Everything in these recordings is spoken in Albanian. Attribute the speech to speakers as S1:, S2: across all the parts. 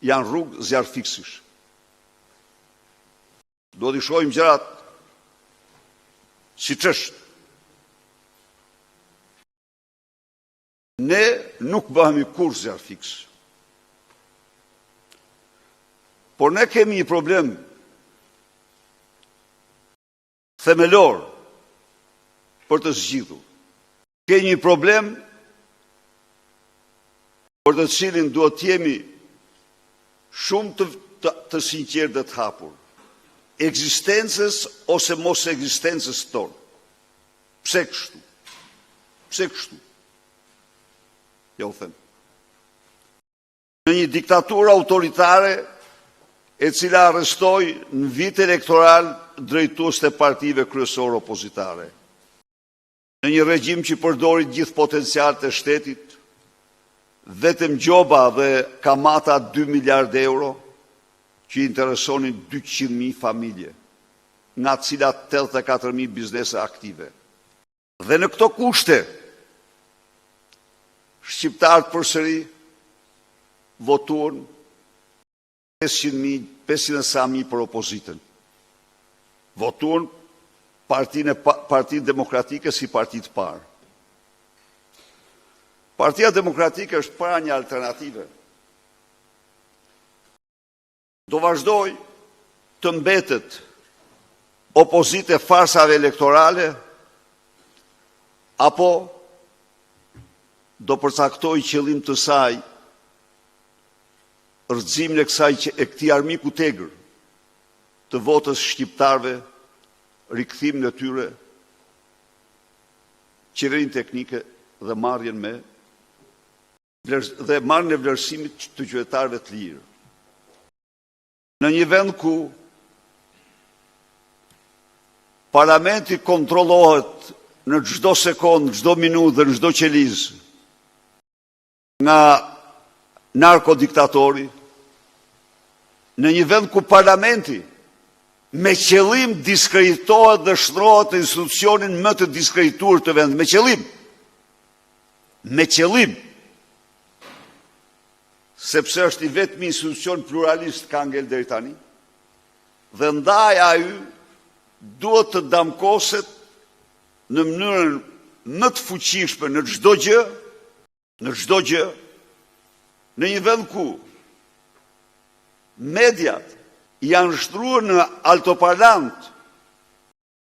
S1: janë rrugë zjarfiksish. Do t'i shohim gjërat si ç'është. Ne nuk bëhemi kur zjarfiks. Por ne kemi një problem themelor për të zgjidhur. Kemi një problem për të cilin duhet të jemi shumë të sinqertë dhe të hapur. Ekzistencës ose mos ekzistencës tonë. Pse kështu? Pse kështu? Ja u them. Në një diktaturë autoritare e cila arrestoi në vit elektoral drejtues të partive kryesore opozitare. Në një regjim që përdori gjithë potencialet e shtetit, vetëm gjoba dhe kamata 2 miliard euro që interesonin 200.000 familje, nga cilat 84.000 biznese aktive. Dhe në këto kushte, shqiptarët përsëri votuan 500.000 për opozitën. Votuan Partinë Demokratike si parti të parë. Partia Demokratike është para një alternative. Do vazhdoj të mbetet opozite farsave elektorale, apo do përcaktoj qëllim të saj rrëzimin e këtij armiku tegër të votës shqiptarëve, rikthimin e tyre, qeverinë teknike dhe marrjen e vlerësimit të qytetarëve të lirë. Në një vend ku parlamenti kontrollohet në çdo sekond, çdo minutë dhe në çdo qelizë nga narkodiktatori, në një vend ku parlamenti me qëllim diskreditohet dhe shndrohet në institucionin më të diskredituar të vendit, me qëllim, sepse është i vetmi institucion pluralist ka ngel deri tani, dhe ndaj ai duhet të damkoset në mënyrën më të fuqishme në çdo gjë, në një vend ku mediat janë shtruar në altoparlant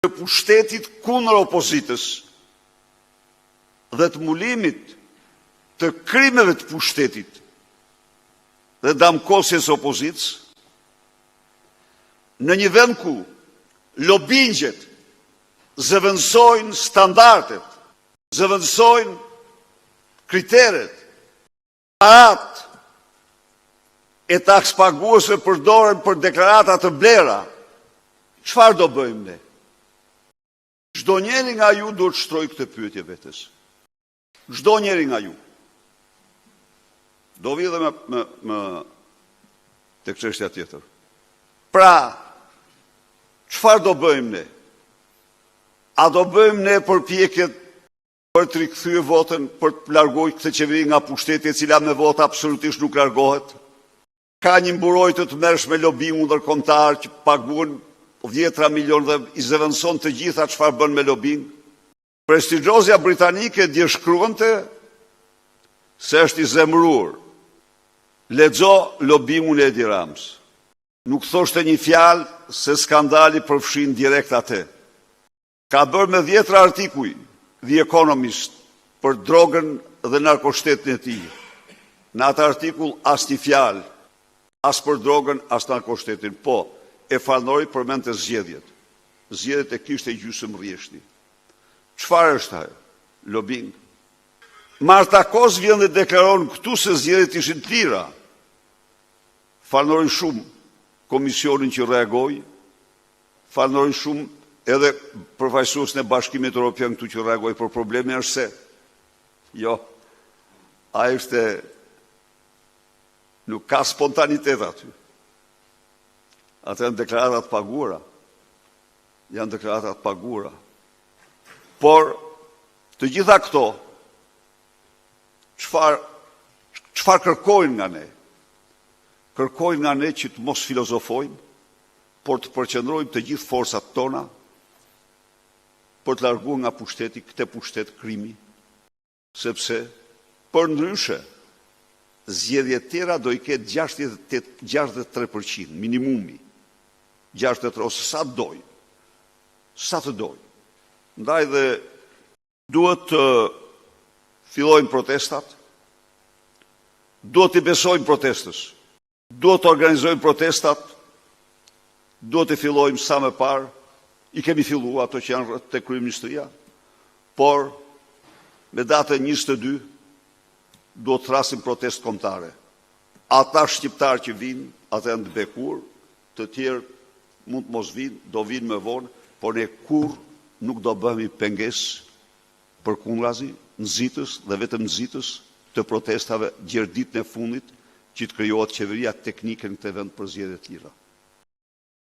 S1: të pushtetit kundër opozitës dhe të mulimit të krimeve të pushtetit dhe damkosjes opozitës, në një vend ku lobingjet zëvendësojnë standardet, zëvendësojnë kriteret, parat e taks paguesve përdoren për deklarata të blera, çfarë do bëjmë ne? Çdo njeri nga ju duhet shtroj këtë pyetje vetes. Çdo njeri nga ju. Do vi dhe me tek çështja tjetër. Pra, çfarë do bëjmë ne? A do bëjmë ne përpjekjet për të rikthyer votën, për të larguar këtë qeveri nga pushteti, e cila me votë absolutisht nuk largohet? Ka një mburojtje të mërshme lobingu ndërkombëtar që paguan 10 milion dhe i zëvendëson të gjitha çfarë bën me lobing. Prestigjozja britanike dje shkruante se është i zemëruar. Lexo lobingun e Edi Rams. Nuk thoshte një fjalë se skandali përfshin direkt atë. Ka bërë me 10 artikuj The Economist për drogën dhe narkoshtetin e tij. Në atë artikull as një fjalë, as për drogën, as narkoshtetin. Po, e falnori përmendte zgjedhjet. Zgjedhjet e kishte gjysmë rrjeshti. Çfarë është ajo? Lobing. Marta Kos vjen dhe deklaron këtu se zgjedhjet ishin të lira. Falnori shumë komisionin që reagoi, falnori shumë edhe përfaqësuesin e Bashkimit Evropian këtu që reagoi, për problemi është se jo, ai është nuk ka spontanitet aty. Atë janë deklaratat paguara. Janë deklaratat paguara. Por të gjitha këto çfarë kërkojnë nga ne? kërkojnë nga ne që të mos filozofojmë, por të përqendrojmë të gjithë forcat tona për të larguar nga pushteti këtë pushtet krimi, sepse për ndryshe zgjedhjet tjera do i ketë 63% minimumi, 63 ose sa të doj. Ndaj dhe duhet të fillojnë protestat, duhet të besojmë protestës, duhet të organizojmë protestat, duhet të fillojmë sa më parë, i kemi filluar ato që janë te kryeministria, por me datën 22 duhet të thrasim protestë kombëtare. Ata shqiptarë që vinë, ata janë të bekur, të tjerë mund të mos vinë, do vinë më vonë, por ne kur nuk do bëhemi pengesë përkundrazi, nxitës dhe vetëm nxitës të protestave gjatë ditën e fundit që të krijohet qeveria teknike në këtë vend për zgjedhje të lira.